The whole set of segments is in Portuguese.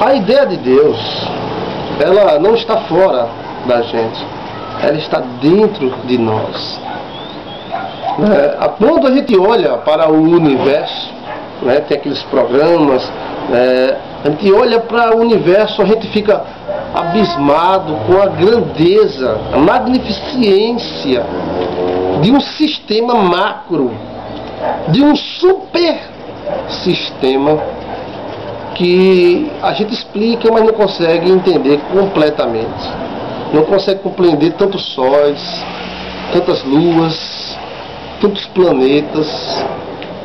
A ideia de Deus, ela não está fora da gente, ela está dentro de nós. Quando a gente olha para o universo, tem aqueles programas, a gente olha para o universo, a gente fica abismado com a grandeza, a magnificência de um sistema macro, de um super sistema que a gente explica, mas não consegue entender completamente. Não consegue compreender tantos sóis, tantas luas, tantos planetas,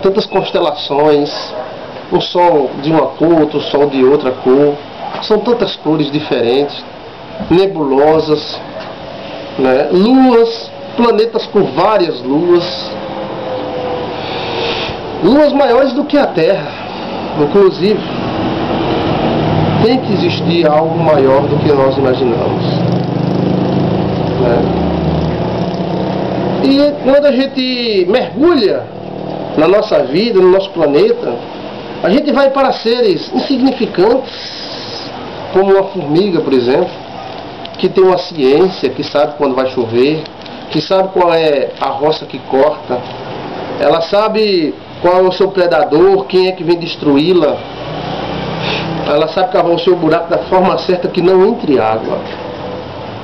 tantas constelações, um sol de uma cor, outro sol de outra cor. São tantas cores diferentes, nebulosas, luas, planetas com várias luas, luas maiores do que a Terra, inclusive. Tem que existir algo maior do que nós imaginamos. E quando a gente mergulha na nossa vida, no nosso planeta, a gente vai para seres insignificantes, como uma formiga, por exemplo, que tem uma ciência, que sabe quando vai chover, que sabe qual é a roça que corta, ela sabe qual é o seu predador, quem é que vem destruí-la, ela sabe cavar o seu buraco da forma certa que não entre água.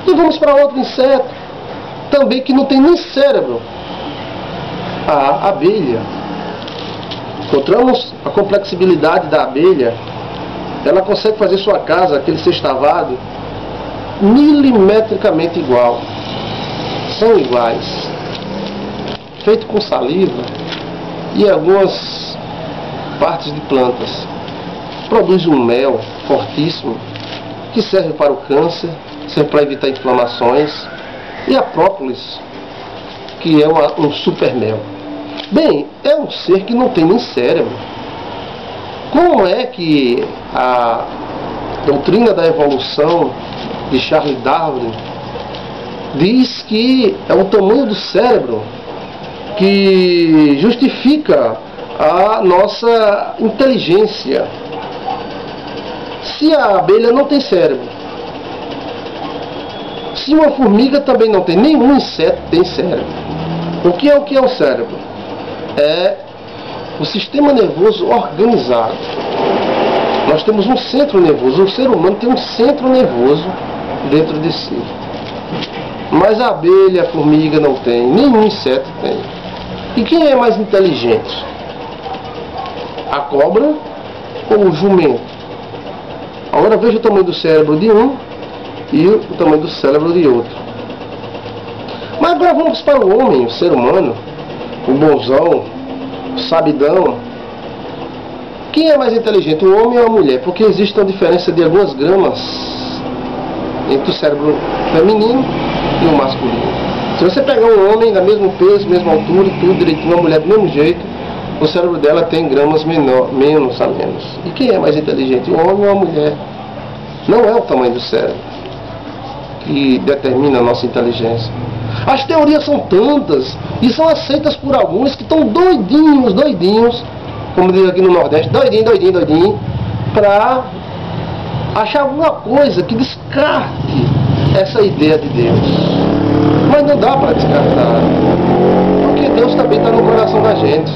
E vamos para outro inseto, também que não tem nem cérebro, a abelha. Encontramos a complexibilidade da abelha. Ela consegue fazer sua casa, aquele sextavado, milimetricamente igual. São iguais. Feito com saliva e algumas partes de plantas. Produz um mel fortíssimo que serve para o câncer, serve para evitar inflamações. E a própolis, que é um super mel. Bem, é um ser que não tem nem cérebro. Como é que a doutrina da evolução de Charles Darwin diz que é o tamanho do cérebro que justifica a nossa inteligência? Se a abelha não tem cérebro, se uma formiga também não tem, nenhum inseto tem cérebro. O que é o cérebro? É o sistema nervoso organizado. Nós temos um centro nervoso. O ser humano tem um centro nervoso dentro de si. Mas a abelha, a formiga não tem, nenhum inseto tem. E quem é mais inteligente? A cobra ou o jumento? Agora veja o tamanho do cérebro de um e o tamanho do cérebro de outro. Mas agora vamos para o homem, o ser humano, o bonzão, o sabidão. Quem é mais inteligente, o homem ou a mulher? Porque existe uma diferença de algumas gramas entre o cérebro feminino e o masculino. Se você pegar um homem da mesmo peso, mesma altura, tudo direitinho, uma mulher do mesmo jeito, o cérebro dela tem gramas menos a menos. E quem é mais inteligente, o homem ou a mulher? Não é o tamanho do cérebro que determina a nossa inteligência. As teorias são tantas e são aceitas por alguns que estão doidinhos, como diz aqui no Nordeste, doidinho, para achar alguma coisa que descarte essa ideia de Deus. Mas não dá para descartar, porque Deus também está no coração da gente.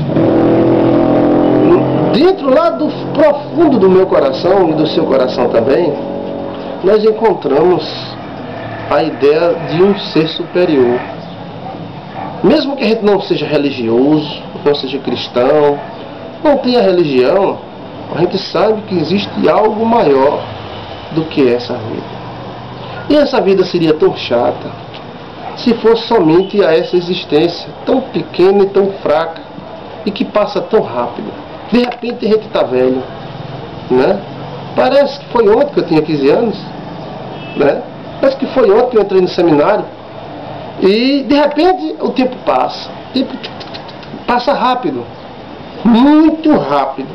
Dentro lá do profundo do meu coração e do seu coração também, nós encontramos a ideia de um ser superior. Mesmo que a gente não seja religioso, não seja cristão, não tenha religião, a gente sabe que existe algo maior do que essa vida. E essa vida seria tão chata se fosse somente a essa existência tão pequena e tão fraca e que passa tão rápido. De repente a gente está velho, Parece que foi ontem que eu tinha 15 anos, Parece que foi ontem que eu entrei no seminário e de repente o tempo passa. O tempo passa rápido, muito rápido.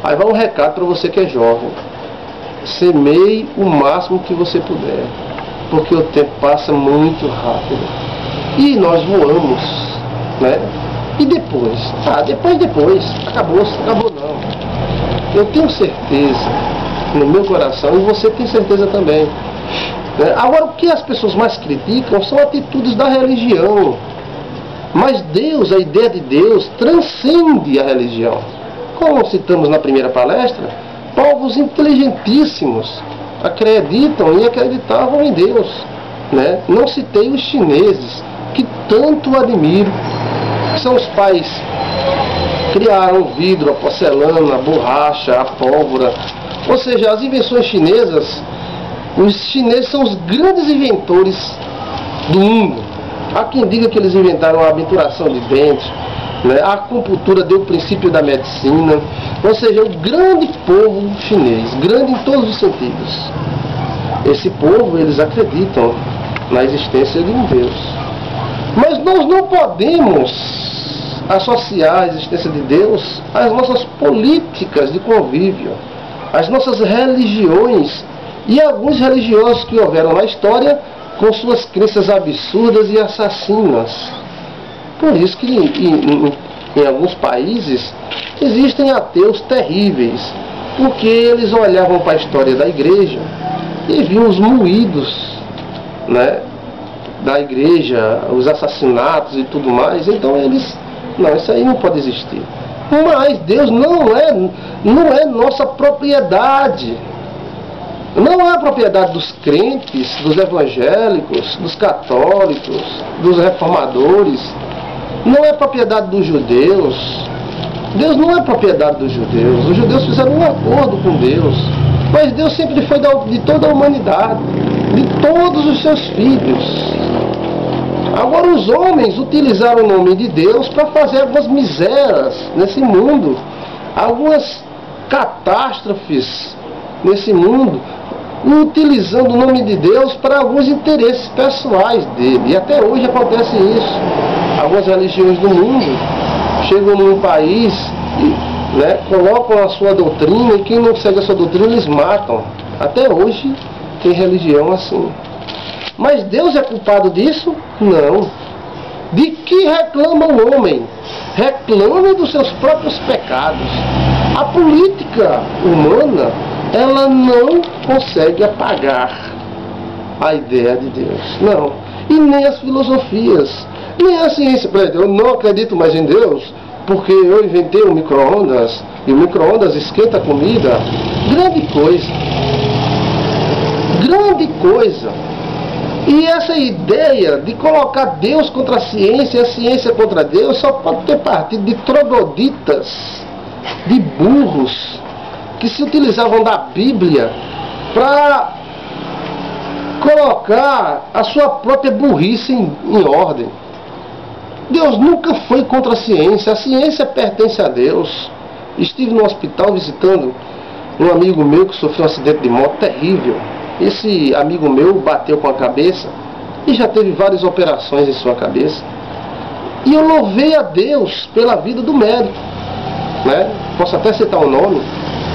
Aí vai um recado para você que é jovem: semeie o máximo que você puder, porque o tempo passa muito rápido e nós voamos, E depois? Depois, acabou não. Eu tenho certeza no meu coração, e você tem certeza também. Agora, o que as pessoas mais criticam são atitudes da religião. Mas Deus, a ideia de Deus, transcende a religião. Como citamos na primeira palestra, povos inteligentíssimos acreditam e acreditavam em Deus. Não citei os chineses, que tanto admiro, que são os pais que criaram o vidro, a porcelana, a borracha, a pólvora. Ou seja, as invenções chinesas, os chineses são os grandes inventores do mundo. Há quem diga que eles inventaram a obturação de dentes, a acupuntura deu o princípio da medicina. Ou seja, o grande povo chinês, grande em todos os sentidos. Esse povo, eles acreditam na existência de um Deus. Mas nós não podemos associar a existência de Deus às nossas políticas de convívio, às nossas religiões e alguns religiosos que houveram na história com suas crenças absurdas e assassinas. Por isso que em alguns países existem ateus terríveis, porque eles olhavam para a história da igreja e viam os moídos, da igreja, os assassinatos e tudo mais. Então eles, não, isso aí não pode existir. Mas Deus não é nossa propriedade. Não é a propriedade dos crentes, dos evangélicos, dos católicos, dos reformadores. Não é propriedade dos judeus. Deus não é propriedade dos judeus. Os judeus fizeram um acordo com Deus. Mas Deus sempre foi de toda a humanidade, de todos os seus filhos. Agora os homens utilizaram o nome de Deus para fazer algumas misérias nesse mundo, algumas catástrofes nesse mundo, utilizando o nome de Deus para alguns interesses pessoais dele. E até hoje acontece isso. Algumas religiões do mundo chegam num país e colocam a sua doutrina, e quem não segue a sua doutrina eles matam. Até hoje tem religião assim. Mas Deus é culpado disso? Não. De que reclama o homem? Reclama dos seus próprios pecados. A política humana, ela não consegue apagar a ideia de Deus. Não. E nem as filosofias, nem a ciência. Por exemplo, eu não acredito mais em Deus porque eu inventei o micro-ondas, e o micro-ondas esquenta a comida. Grande coisa. Grande coisa. E essa ideia de colocar Deus contra a ciência e a ciência contra Deus só pode ter partido de trogloditas, de burros, que se utilizavam da Bíblia para colocar a sua própria burrice em ordem. Deus nunca foi contra a ciência pertence a Deus. Estive no hospital visitando um amigo meu que sofreu um acidente de moto terrível. Esse amigo meu bateu com a cabeça e já teve várias operações em sua cabeça. E eu louvei a Deus pela vida do médico. Posso até citar o nome,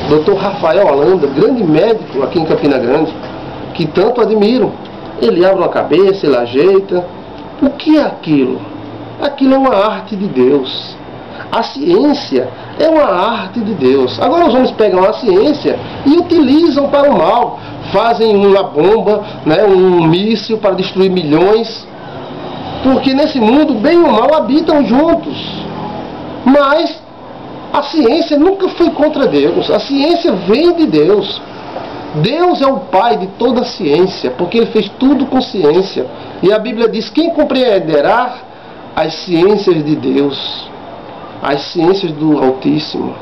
Dr. Rafael Holanda, grande médico aqui em Campina Grande, que tanto admiro. Ele abre uma cabeça, ele ajeita. O que é aquilo? Aquilo é uma arte de Deus. A ciência é uma arte de Deus. Agora os homens pegam a ciência e utilizam para o mal. Fazem uma bomba, um míssil para destruir milhões. Porque nesse mundo, bem e o mal habitam juntos. Mas a ciência nunca foi contra Deus. A ciência vem de Deus. Deus é o pai de toda a ciência, porque ele fez tudo com ciência. E a Bíblia diz: quem compreenderá as ciências de Deus, as ciências do Altíssimo?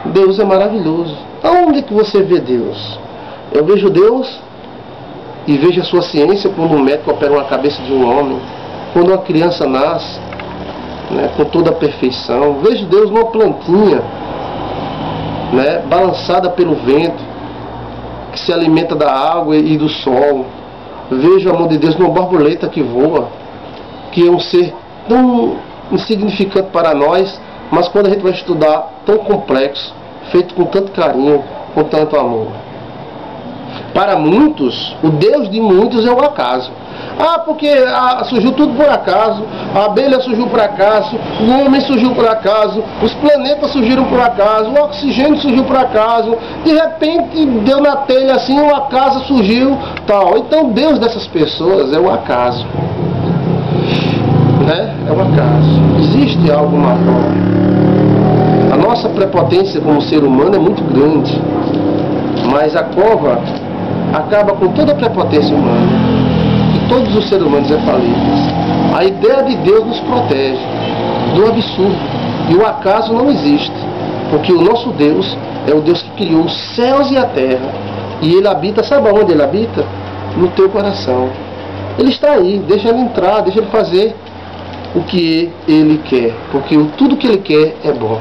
Deus é maravilhoso. Aonde que você vê Deus? Eu vejo Deus e vejo a sua ciência quando um médico opera uma cabeça de um homem, quando uma criança nasce, com toda a perfeição. Vejo Deus numa plantinha, balançada pelo vento, que se alimenta da água e do sol. Vejo a mão de Deus numa borboleta que voa, que é um ser tão insignificante para nós, mas quando a gente vai estudar, tão complexo, feito com tanto carinho, com tanto amor. Para muitos, o Deus de muitos é o acaso. Ah, porque surgiu tudo por acaso, a abelha surgiu por acaso, o homem surgiu por acaso, os planetas surgiram por acaso, o oxigênio surgiu por acaso, de repente deu na telha assim, uma casa surgiu, tal. Então Deus dessas pessoas é o acaso. Né? É o acaso. Existe algo maior. A nossa prepotência como ser humano é muito grande, mas a cova acaba com toda a prepotência humana. E todos os seres humanos é falíveis. A ideia de Deus nos protege do absurdo. E o acaso não existe, porque o nosso Deus é o Deus que criou os céus e a terra. E Ele habita, sabe aonde Ele habita? No teu coração. Ele está aí, deixa Ele entrar, deixa Ele fazer o que Ele quer, porque tudo que Ele quer é bom.